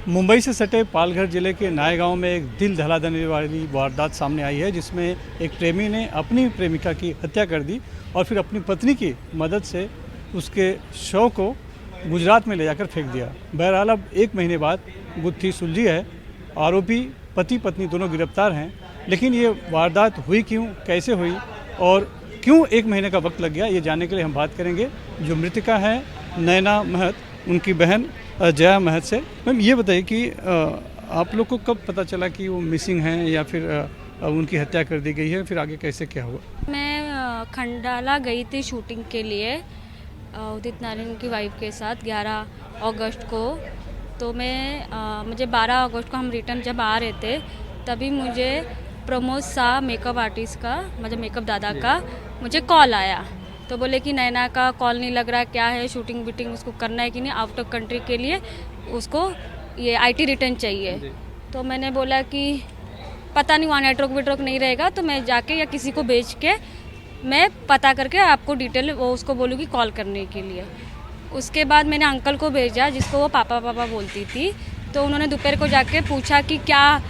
मुंबई से सटे पालघर जिले के नायगांव में एक दिल दहला देने वाली वारदात सामने आई है, जिसमें एक प्रेमी ने अपनी प्रेमिका की हत्या कर दी और फिर अपनी पत्नी की मदद से उसके शव को गुजरात में ले जाकर फेंक दिया। बहरहाल अब 1 महीने बाद गुत्थी सुलझी है। आरोपी पति पत्नी दोनों गिरफ्तार हैं, लेकिन ये वारदात हुई क्यों, कैसे हुई और क्यों 1 महीने का वक्त लग गया, ये जानने के लिए हम बात करेंगे जो मृतका है नैना महत, उनकी बहन जया महत से। मैम ये बताइए कि आप लोग को कब पता चला कि वो मिसिंग हैं या फिर उनकी हत्या कर दी गई है, फिर आगे कैसे क्या हुआ? मैं खंडाला गई थी शूटिंग के लिए उदित नारायण की वाइफ के साथ 11 अगस्त को। तो मुझे 12 अगस्त को हम रिटर्न जब आ रहे थे तभी मुझे प्रमोद शाह मेकअप आर्टिस्ट का, मतलब मेकअप दादा का मुझे कॉल आया। तो बोले कि नैना का कॉल नहीं लग रहा, क्या है, शूटिंग बीटिंग उसको करना है कि नहीं, आउट ऑफ कंट्री के लिए उसको ये आईटी रिटर्न चाहिए। तो मैंने बोला कि पता नहीं वहाँ नेटवर्क वेटवर्क नहीं रहेगा, तो मैं जाके या किसी को भेज के मैं पता करके आपको डिटेल वो उसको बोलूँगी कॉल करने के लिए। उसके बाद मैंने अंकल को भेजा जिसको वो पापा पापा बोलती थी। तो उन्होंने दोपहर को जाके पूछा कि क्या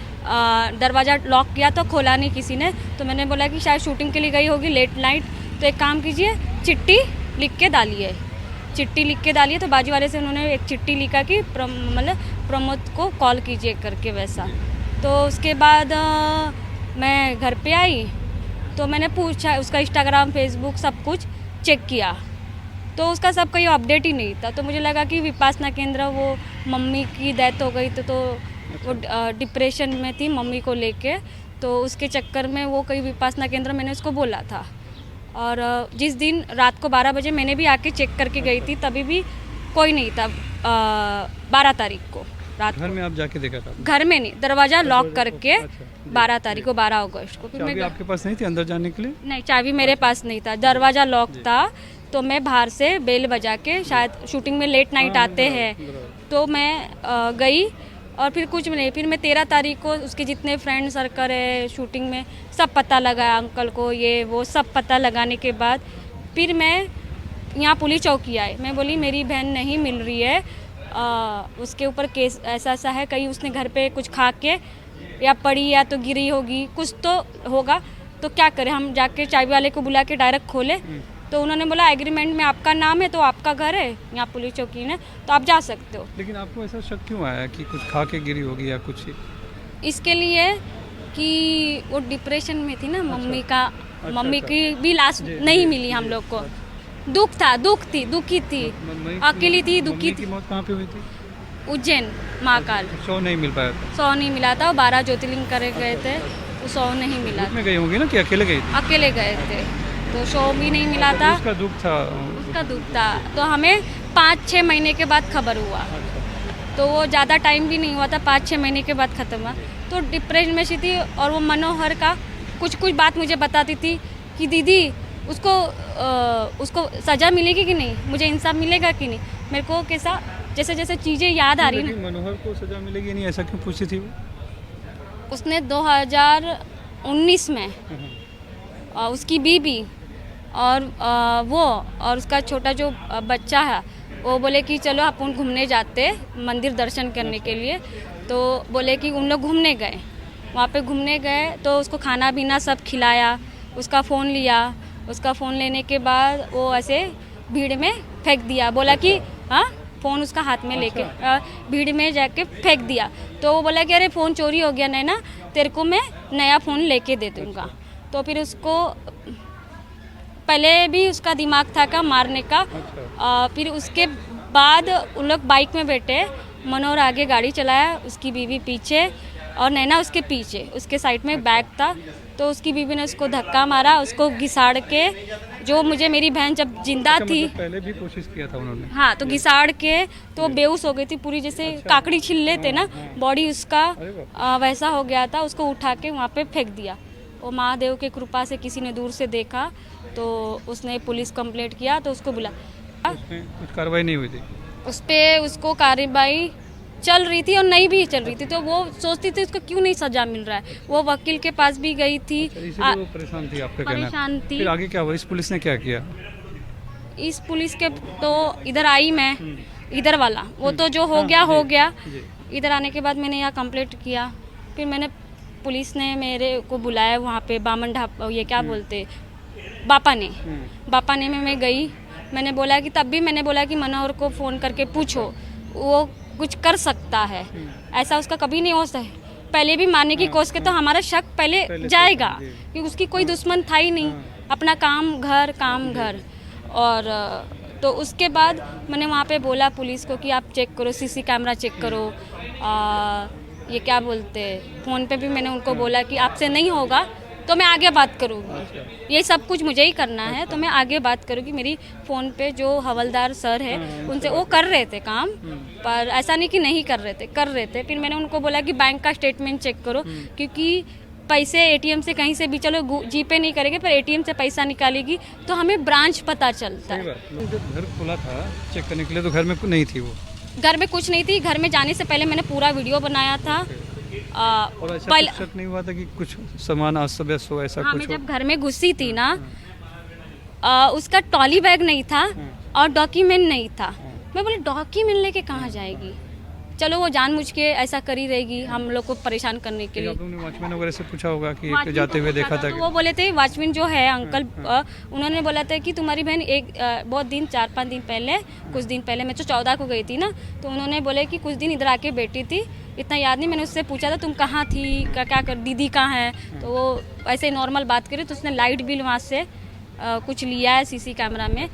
दरवाज़ा लॉक किया, तो खोला नहीं किसी ने। तो मैंने बोला कि शायद शूटिंग के लिए गई होगी लेट नाइट, तो एक काम कीजिए, चिट्ठी लिख के डालिए। चिट्ठी लिख के डालिए। तो बाजू वाले से उन्होंने एक चिट्ठी लिखा कि मतलब प्रमोद को कॉल कीजिए करके वैसा। तो उसके बाद मैं घर पे आई तो मैंने पूछा, उसका इंस्टाग्राम फेसबुक सब कुछ चेक किया तो उसका सब कोई अपडेट ही नहीं था। तो मुझे लगा कि विपासना केंद्र, वो मम्मी की डेथ हो गई तो वो डिप्रेशन में थी मम्मी को लेके, तो उसके चक्कर में वो कहीं विपासना केंद्र मैंने उसको बोला था। और जिस दिन रात को 12 बजे मैंने भी आके चेक करके गई थी, तभी भी कोई नहीं था। 12 तारीख को रात घर में आप जाके देखा था? घर में नहीं, दरवाज़ा लॉक करके 12 तारीख को, 12 अगस्त को। फिर चाबी आपके पास नहीं थी अंदर जाने के लिए? नहीं, चाबी मेरे पास नहीं था, दरवाज़ा लॉक था। तो मैं बाहर से बेल बजा के, शायद शूटिंग में लेट नाइट आते हैं, तो मैं गई और फिर कुछ नहीं। फिर मैं 13 तारीख को उसके जितने फ्रेंड सर्कल है शूटिंग में सब पता लगाया, अंकल को ये वो सब पता लगाने के बाद फिर मैं यहाँ पुलिस चौकी आई। मैं बोली मेरी बहन नहीं मिल रही है, उसके ऊपर केस ऐसा ऐसा है, कहीं उसने घर पे कुछ खा के या पड़ी या तो गिरी होगी, कुछ तो होगा, तो क्या करें। हम जाके चाबी वाले को बुला के डायरेक्ट खोले तो उन्होंने बोला एग्रीमेंट में आपका नाम है तो आपका घर है यहाँ पुलिस चौकी में, तो आप जा सकते हो। लेकिन आपको ऐसा शक क्यों आया कि कुछ खा के गिरी होगी या कुछ? इसके लिए कि वो डिप्रेशन में थी ना मम्मी का। मम्मी की भी लाश नहीं मिली हम लोग को। दुख था, दुखी थी, अकेली थी, दुखी थी। मौत कहाँ पे हुई थी? उज्जैन महाकाल। शो नहीं मिल पाया था? सौ नहीं मिला था, 12 ज्योतिर्लिंग करे गए थे, तो 100 नहीं मिला। में गई होंगी ना कि अकेले गई थी? अकेले गए थे तो 100 भी नहीं मिला था। उसका दुख था? उसका दुख था। तो हमें 5-6 महीने के बाद खबर हुआ, तो वो ज़्यादा टाइम भी नहीं हुआ था, 5-6 महीने के बाद ख़त्म हुआ। तो डिप्रेशन में सी थी। और वो मनोहर का कुछ बात मुझे बताती थी कि दीदी उसको सज़ा मिलेगी कि नहीं, मुझे इंसाफ मिलेगा कि नहीं। मेरे को कैसा जैसे जैसे चीज़ें याद आ रही ना। मनोहर को सज़ा मिलेगी नहीं ऐसा क्यों पूछती थी वो? उसने 2019 में उसकी बीबी और वो और उसका छोटा जो बच्चा है, वो बोले कि चलो अपन घूमने जाते मंदिर दर्शन करने के लिए। तो बोले कि उन लोग घूमने गए, वहाँ पे घूमने गए तो उसको खाना पीना सब खिलाया, उसका फ़ोन लिया। उसका फ़ोन लेने के बाद वो ऐसे भीड़ में फेंक दिया। बोला कि हाँ, फ़ोन उसका हाथ में लेके भीड़ में जाके फेंक दिया। तो वो बोला कि अरे फ़ोन चोरी हो गया नैना, तेरे को मैं नया फ़ोन लेके दे दूँगा। तो फिर उसको पहले भी उसका दिमाग था का मारने का। फिर उसके बाद उन लोग बाइक में बैठे, मनोहर आगे गाड़ी चलाया, उसकी बीवी पीछे और नैना उसके पीछे, उसके साइड में बैग था। तो उसकी बीवी ने उसको धक्का मारा, उसको घिसाड़ के, जो मुझे मेरी बहन जब जिंदा थी, मतलब पहले भी कोशिश किया था उन्होंने? हाँ, तो घिसाड़ के तो बेहोश हो गई थी पूरी, जैसे काकड़ी छिल लेते ना, बॉडी उसका वैसा हो गया था। उसको उठा के वहाँ पे फेंक दिया। वो महादेव के कृपा से किसी ने दूर से देखा तो उसने पुलिस कंप्लेंट किया, तो उसको बुला। कुछ कार्रवाई नहीं हुई थी उस पर? उसको कार्रवाई चल रही थी और नहीं भी चल रही थी, तो वो सोचती थी उसको क्यों नहीं सजा मिल रहा है। वो वकील के पास भी गई थी। वो परेशान थी आपका कहना है? परेशान थी। फिर आगे क्या हुआ? इस पुलिस ने क्या किया? इस पुलिस के तो इधर आई मैं, इधर वाला वो तो जो हो गया हो गया। इधर आने के बाद मैंने यहाँ कंप्लेंट किया। फिर मैंने पुलिस ने मेरे को बुलाया वहाँ पे बामन ढाबा, ये क्या बोलते, बापा ने में मैं गई। मैंने बोला कि तब भी मैंने बोला कि मनोहर को फ़ोन करके पूछो, वो कुछ कर सकता है, ऐसा उसका कभी नहीं हो सकता। पहले भी मारने की कोशिश की तो हमारा शक पहले जाएगा, क्योंकि उसकी कोई दुश्मन था ही नहीं, अपना काम घर। और तो उसके बाद मैंने वहाँ पे बोला पुलिस को कि आप चेक करो, सीसी कैमरा चेक करो। ये क्या बोलते, फ़ोन पे भी मैंने उनको बोला कि आपसे नहीं होगा तो मैं आगे बात करूँगी, ये सब कुछ मुझे ही करना है, तो मैं आगे बात करूँगी। मेरी फ़ोन पे जो हवलदार सर है उनसे, वो कर रहे थे काम, पर ऐसा नहीं कि नहीं कर रहे थे। फिर मैंने उनको बोला कि बैंक का स्टेटमेंट चेक करो, क्योंकि पैसे एटीएम से कहीं से भी, चलो जीपे नहीं करेंगे पर एटीएम से पैसा निकालेगी तो हमें ब्रांच पता चलता है। जब घर खुला था चेक करने के लिए तो घर में नहीं थी वो? घर में कुछ नहीं थी। घर में जाने से पहले मैंने पूरा वीडियो बनाया था। और ऐसा कुछ शक नहीं हुआ था कि कुछ सामान अस्त व्यस्त हो, ऐसा हाँ, कुछ? मैं जब घर में घुसी थी ना, उसका ट्रॉली बैग नहीं था और डॉक्यूमेंट नहीं था। मैं बोली डॉक्यूमेंट लेके कहाँ जाएगी, चलो वो जानबूझ के ऐसा करी रहेगी हम लोग को परेशान करने के लिए। आप लोगों ने वॉचमैन वगैरह से पूछा होगा कि वॉचमैन जाते को हुए पूछा देखा था तो कि? वो बोले थे, वॉचमैन जो है अंकल, उन्होंने बोला था कि तुम्हारी बहन बहुत दिन 4-5 दिन पहले, कुछ दिन पहले, मैं तो 14 को गई थी ना, तो उन्होंने बोले कि कुछ दिन इधर आके बैठी थी, इतना याद नहीं। मैंने उससे पूछा था तुम कहाँ थी, क्या कर, दीदी कहाँ है, तो वो ऐसे नॉर्मल बात करी। तो उसने लाइट बिल वहाँ से कुछ लिया है सीसी कैमरा में।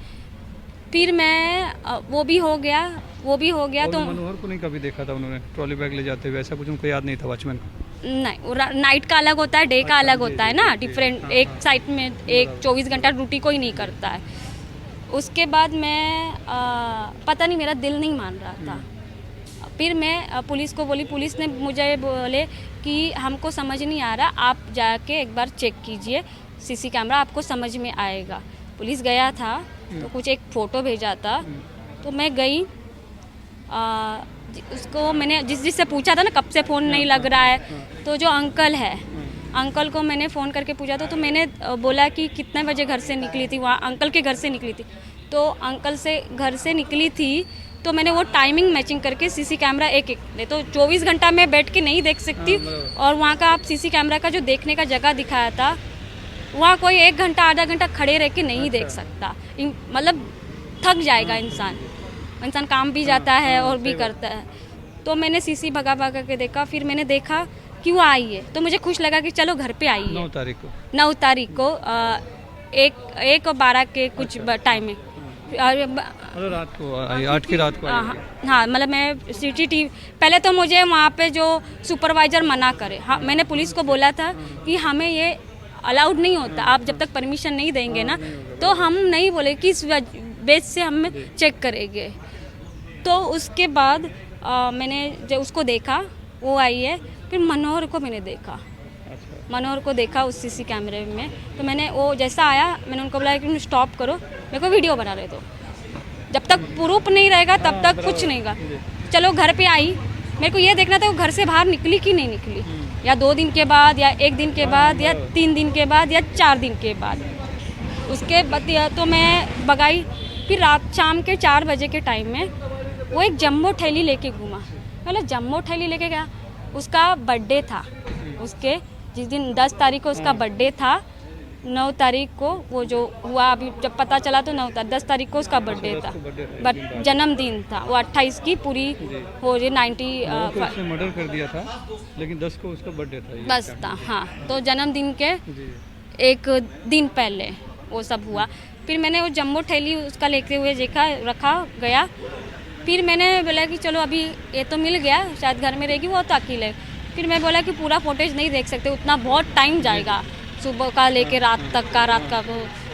फिर मैं वो भी हो गया तो मनोहर को नहीं कभी देखा था उन्होंने ट्रॉली बैग ले जाते हुए, ऐसा कुछ उनको याद नहीं था वॉचमैन को? नहीं, वो नाइट का अलग होता है, डे का अलग होता है ना, डिफरेंट। एक साइड में एक 24 घंटा ड्यूटी कोई नहीं करता है। उसके बाद मैं पता नहीं, मेरा दिल नहीं मान रहा था। फिर मैं पुलिस को बोली, पुलिस ने मुझे बोले कि हमको समझ नहीं आ रहा, आप जाके एक बार चेक कीजिए सीसी कैमरा, आपको समझ में आएगा। पुलिस गया था तो कुछ एक फ़ोटो भेजा था, तो मैं गई। उसको मैंने जिससे पूछा था ना कब से फ़ोन नहीं लग रहा है, तो जो अंकल है, अंकल को मैंने फ़ोन करके पूछा तो मैंने बोला कि कितने बजे घर से निकली थी, वहाँ अंकल के घर से निकली थी। तो अंकल से घर से निकली थी तो मैंने वो टाइमिंग मैचिंग करके सीसी कैमरा एक तो 24 घंटा मैं बैठ के नहीं देख सकती। और वहाँ का आप सीसी कैमरा का जो देखने का जगह दिखाया था, वहाँ कोई 1 घंटा आधा घंटा खड़े रह के नहीं देख सकता, मतलब थक जाएगा इंसान काम भी जाता है और भी करता है। तो मैंने सीसी भगा के देखा, फिर मैंने देखा कि वो आई है, तो मुझे खुश लगा कि चलो घर पे आई है। 9 तारीख को 1:12 के कुछ टाइम में, रात को 8 की रात को हाँ, मतलब मैं सिटी टीवी, पहले तो मुझे वहाँ पे जो सुपरवाइज़र मना करे। हाँ, मैंने पुलिस को बोला था कि हमें ये अलाउड नहीं होता, आप जब तक परमिशन नहीं देंगे ना तो हम नहीं बोले कि इस बेस से हम चेक करेंगे। तो उसके बाद मैंने जब उसको देखा, वो आई है, फिर मनोहर को मैंने देखा, मनोहर को देखा उस सीसी कैमरे में। तो मैंने वो जैसा आया, मैंने उनको बोला कि स्टॉप करो, मेरे को वीडियो बना रहे, तो जब तक प्रूफ नहीं रहेगा तब तक कुछ नहीं होगा। चलो घर पे आई, मेरे को ये देखना था वो घर से बाहर निकली कि नहीं निकली, या 2 दिन के बाद, या 1 दिन के बाद, या 3 दिन के बाद, या 4 दिन के बाद। उसके बाद तो मैं भगाई। फिर शाम के 4 बजे के टाइम में वो एक जम्बो थैली लेके घूमा। मतलब जम्बो थैली लेके गया, उसका बर्थडे था, उसके जिस दिन 10 तारीख को उसका बर्थडे था, 9 तारीख को वो जो हुआ, अभी जब पता चला तो 10 तारीख को उसका बर्थडे था, बट जन्मदिन था। वो 28 की पूरी हो रही 90 मर्डर कर दिया था, लेकिन 10 को उसका बर्थडे था, बस था। हाँ, तो जन्मदिन के 1 दिन पहले वो सब हुआ। फिर मैंने वो जम्बो थैली उसका लेते हुए रखा गया। फिर मैंने बोला कि चलो अभी ये तो मिल गया, शायद घर में रहेगी, वो तो अकेले। फिर मैं बोला कि पूरा फुटेज नहीं देख सकते, उतना बहुत टाइम जाएगा, सुबह का लेके रात का।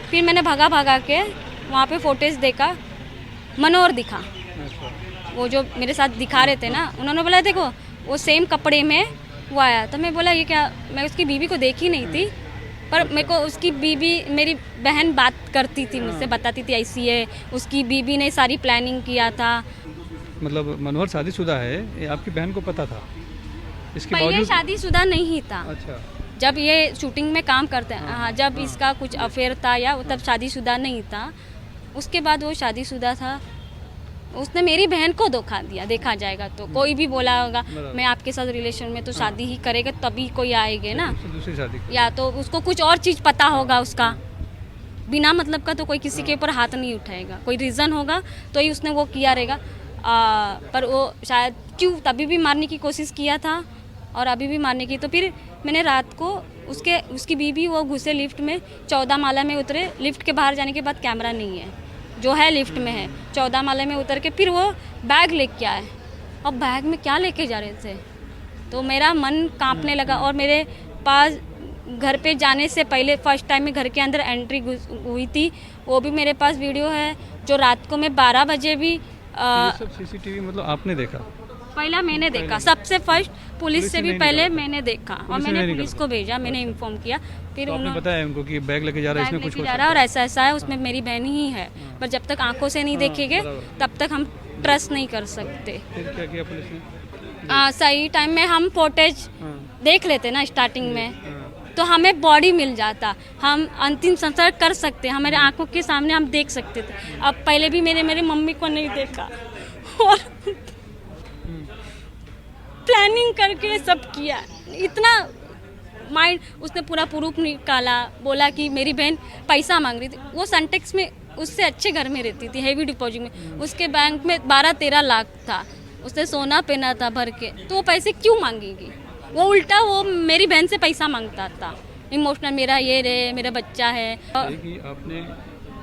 फिर मैंने भागा के वहाँ पे फुटेज देखा, मनोहर दिखा, वो जो मेरे साथ दिखा रहे थे ना, उन्होंने बोला देखो वो सेम कपड़े में वो आया। तो मैं बोला ये क्या, मैं उसकी बीवी को देखी नहीं थी, पर मेरे को उसकी बीवी, मेरी बहन बात करती थी मुझसे, बताती थी ऐसी है, उसकी बीवी ने सारी प्लानिंग किया था। मतलब मनोहर शादीशुदा है, ये आपकी बहन को पता था? इसके पहले बावजूद शादीशुदा नहीं था। अच्छा, जब ये शूटिंग में काम करते हैं, हाँ, जब इसका कुछ अफेयर था या तब शादीशुदा नहीं था। उसके बाद वो शादीशुदा था। उसने मेरी बहन को धोखा दिया, देखा जाएगा तो कोई भी बोला होगा मैं आपके साथ रिलेशन में तो शादी ही करेगा तभी कोई आएगा ना, दूसरी शादी या तो उसको कुछ और चीज़ पता होगा उसका, बिना मतलब का तो कोई किसी के ऊपर हाथ नहीं उठाएगा, कोई रीज़न होगा तो ही उसने वो किया रहेगा। पर वो शायद क्यों तभी भी मारने की कोशिश किया था और अभी भी मारने की। तो फिर मैंने रात को उसकी बीवी वो घुसे लिफ्ट में, 14 माला में उतरे, लिफ्ट के बाहर जाने के बाद कैमरा नहीं है, जो है लिफ्ट में है, 14 माले में उतर के फिर वो बैग लेके आए। अब बैग में क्या लेके जा रहे थे, तो मेरा मन कांपने लगा। और मेरे पास घर पे जाने से पहले फर्स्ट टाइम में घर के अंदर एंट्री हुई थी, वो भी मेरे पास वीडियो है, जो रात को मैं 12 बजे भी ये सब सीसीटीवी मतलब आपने देखा? पहला मैंने देखा, सबसे फर्स्ट पुलिस से भी पहले मैंने देखा और मैंने पुलिस को भेजा, मैंने इन्फॉर्म किया। फिर तो आपने उन्होंने बताया उनको कि बैग लेके जा रहा है, इसमें कुछ हो जा रहा है और ऐसा ऐसा है, उसमें मेरी बहन ही है, पर जब तक आंखों से नहीं देखेंगे तब तक हम ट्रस्ट नहीं कर सकते। फिर क्या किया पुलिस ने? सही टाइम में हम फुटेज देख लेते ना स्टार्टिंग में, तो हमें बॉडी मिल जाता, हम अंतिम संस्कार कर सकते, हमारे आंखों के सामने हम देख सकते थे। अब पहले भी मेरे मम्मी को नहीं देखा और प्लानिंग करके सब किया, इतना माइंड, उसने पूरा प्रूफ निकाला, बोला कि मेरी बहन पैसा मांग रही थी, वो सेंटेक्स में उससे अच्छे घर में रहती थी, हेवी डिपॉजिट में, उसके बैंक में 12-13 लाख था, उसने सोना पहना था भर के, तो वो पैसे क्यों मांगेगी? वो उल्टा वो मेरी बहन से पैसा मांगता था, इमोशनल, मेरा ये रे, मेरा बच्चा है। कि आपने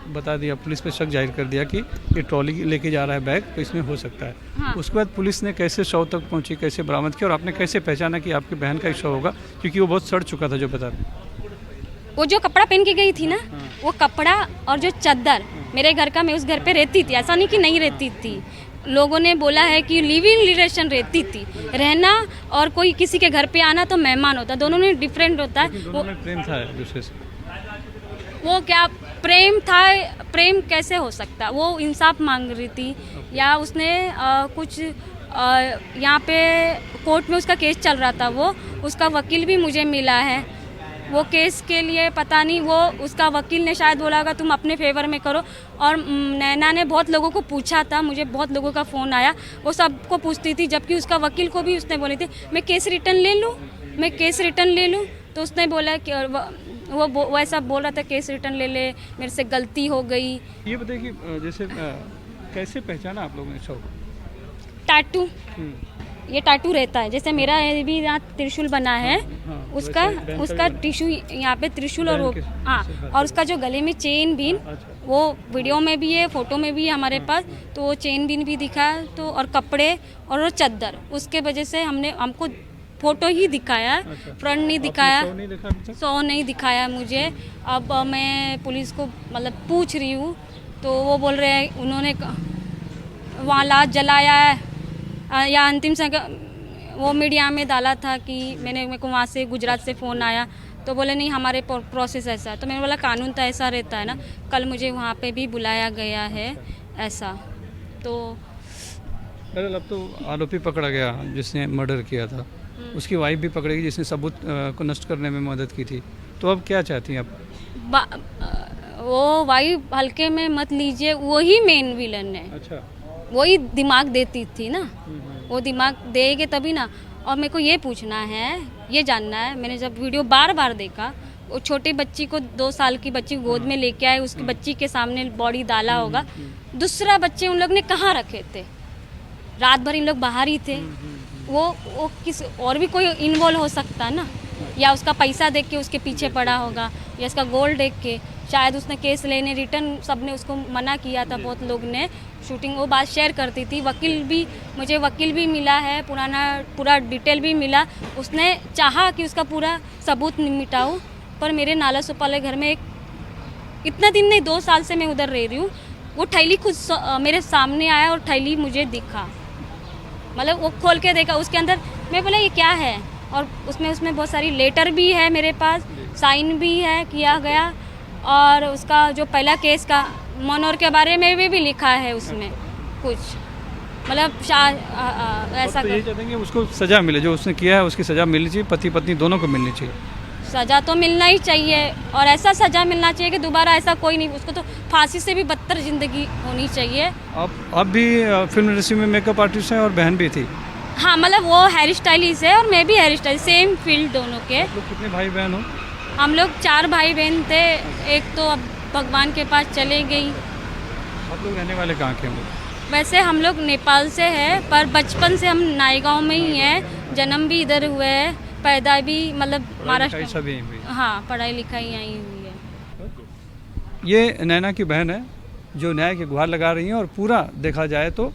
बता दिया, पुलिस पे शक जाहिर कर दिया कि ये ट्रॉली लेके जा रहा है बैग, तो इसमें हो सकता है। हाँ। उसके बाद पुलिस ने कैसे शव तक पहुंची, कैसे बरामद किया और आपने कैसे पहचाना कि आपकी बहन का ही शव होगा, क्योंकि वो बहुत सड़ चुका था जो बता रहे? वो जो कपड़ा पहन के गई थी ना, वो कपड़ा और जो चादर मेरे घर का, मैं उस घर पे रहती थी, ऐसा नहीं कि नहीं रहती थी, लोगों ने बोला है कि लिव इन रिलेशन रहती थी, रहना और कोई किसी के घर पे आना तो मेहमान होता, दोनों में डिफरेंट होता है। दोनों में प्रेम था एक दूसरे से? वो क्या प्रेम था, प्रेम कैसे हो सकता, वो इंसाफ मांग रही थी, या उसने कुछ यहाँ पे कोर्ट में उसका केस चल रहा था, वो उसका वकील भी मुझे मिला है, वो केस के लिए पता नहीं, वो उसका वकील ने शायद बोला होगा तुम अपने फेवर में करो। और नैना ने बहुत लोगों को पूछा था, मुझे बहुत लोगों का फ़ोन आया, वो सबको पूछती थी, जबकि उसका वकील को भी उसने बोली थी मैं केस रिटर्न ले लूँ, मैं केस रिटर्न ले लूँ, तो उसने बोला कि वो ऐसा बोल रहा था केस रिटर्न ले ले, मेरे से गलती हो गई। ये बताइए कि जैसे कैसे पहचाना आप लोगों ने शव? टैटू, ये टैटू रहता है, जैसे मेरा भी यहाँ त्रिशूल बना है, उसका टिशू यहाँ पे त्रिशूल, और वो हाँ, और उसका जो गले में चेन बीन, वो वीडियो में भी है, फोटो में भी है हमारे पास, तो वो चेन बीन भी दिखा, तो और कपड़े और वो चादर, उसके वजह से हमको फोटो ही दिखाया, फ्रंट नहीं दिखाया, सौ नहीं दिखाया मुझे। अब मैं पुलिस को मतलब पूछ रही हूँ, तो वो बोल रहे हैं उन्होंने वहाँ लाश जलाया है या अंतिम संस्कार वो मीडिया में डाला था कि मेरे को वहाँ से गुजरात से फ़ोन आया, तो बोले नहीं हमारे प्रोसेस ऐसा है, तो मैंने बोला कानून तो ऐसा रहता है ना, कल मुझे वहाँ पे भी बुलाया गया है ऐसा। तो अब तो आरोपी पकड़ा गया जिसने मर्डर किया था, उसकी वाइफ भी पकड़ेगी जिसने सबूत को नष्ट करने में मदद की थी, तो अब क्या चाहती हैं आप? वो वाइफ हल्के में मत लीजिए, वही मेन विलन है। अच्छा, वही दिमाग देती थी ना, वो दिमाग देगी तभी ना। और मेरे को ये पूछना है, ये जानना है, मैंने जब वीडियो बार बार देखा, वो छोटे बच्ची को 2 साल की बच्ची गोद में लेके आए, उसकी बच्ची के सामने बॉडी डाला होगा, दूसरा बच्चे उन लोग ने कहाँ रखे थे, रात भर इन लोग बाहर ही थे, वो किस और भी कोई इन्वॉल्व हो सकता है ना, या उसका पैसा देख के उसके पीछे पड़ा होगा, या उसका गोल्ड देख के, शायद उसने केस लेने रिटर्न सबने उसको मना किया था, बहुत लोग ने शूटिंग वो बात शेयर करती थी, मुझे वकील भी मिला है, पूरा डिटेल भी मिला, उसने चाहा कि उसका पूरा सबूत मिटाऊं, पर मेरे नाला सुपाले घर में इतना दिन नहीं 2 साल से मैं उधर रह रही हूँ, वो थैली खुद मेरे सामने आया और थैली मुझे दिखा, मतलब वो खोल के देखा, उसके अंदर मैं बोला ये क्या है, और उसमें बहुत सारी लेटर भी है मेरे पास, साइन भी है किया गया, और उसका जो पहला केस का मनोहर के बारे में भी लिखा है उसमें कुछ, मतलब ऐसा तो ये चाहते हैं कि उसको सज़ा मिले, जो उसने किया है उसकी सज़ा मिलनी चाहिए, पति पत्नी दोनों को मिलनी चाहिए। सज़ा तो मिलना ही चाहिए और ऐसा सज़ा मिलना चाहिए कि दोबारा ऐसा कोई नहीं, उसको तो फांसी से भी बदतर ज़िंदगी होनी चाहिए। आप भी फिल्म इंडस्ट्री में मेकअप आर्टिस्ट हैं और बहन भी थी। हाँ, मतलब वो हेयर स्टाइलिस्ट है और मैं भी हेयर स्टाइल, सेम फील्ड दोनों के। आप लोग कितने भाई बहन हो? हम लोग 4 भाई बहन थे, एक तो अब भगवान के पास चले गई। आप लोग रहने वाले कहाँ के हैं? वैसे हम लोग नेपाल से है, पर बचपन से हम नायगांव में ही हैं, जन्म भी इधर हुए है, पैदा भी मतलब महाराष्ट्र। सभी हुई। हाँ, पढ़ाई लिखाई यहीं हुई है। ये नैना की बहन है जो न्याय की गुहार लगा रही हैं और पूरा देखा जाए तो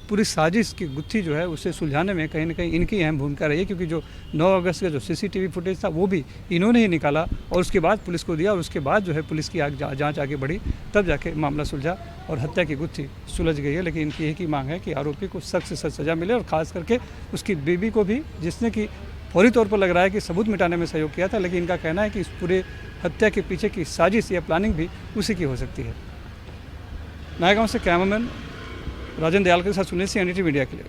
पूरी साजिश की गुत्थी जो है उसे सुलझाने में कहीं ना कहीं इनकी अहम भूमिका रही है, क्योंकि जो 9 अगस्त का जो सीसीटीवी फुटेज था वो भी इन्होंने ही निकाला और उसके बाद पुलिस को दिया और उसके बाद जो है पुलिस की जांच आगे बढ़ी, तब जाके मामला सुलझा और हत्या की गुत्थी सुलझ गई है। लेकिन इनकी एक ही मांग है कि आरोपी को सख्त से सख्त सज़ा मिले और ख़ास करके उसकी बीवी को भी, जिसने कि फौरी तौर पर लग रहा है कि सबूत मिटाने में सहयोग किया था, लेकिन इनका कहना है कि इस पूरे हत्या के पीछे की साजिश या प्लानिंग भी उसी की हो सकती है। नायगांव से कैमरामैन राजन दयाल के साथ सुनील सिंह, एनडीटीवी मीडिया के लिए।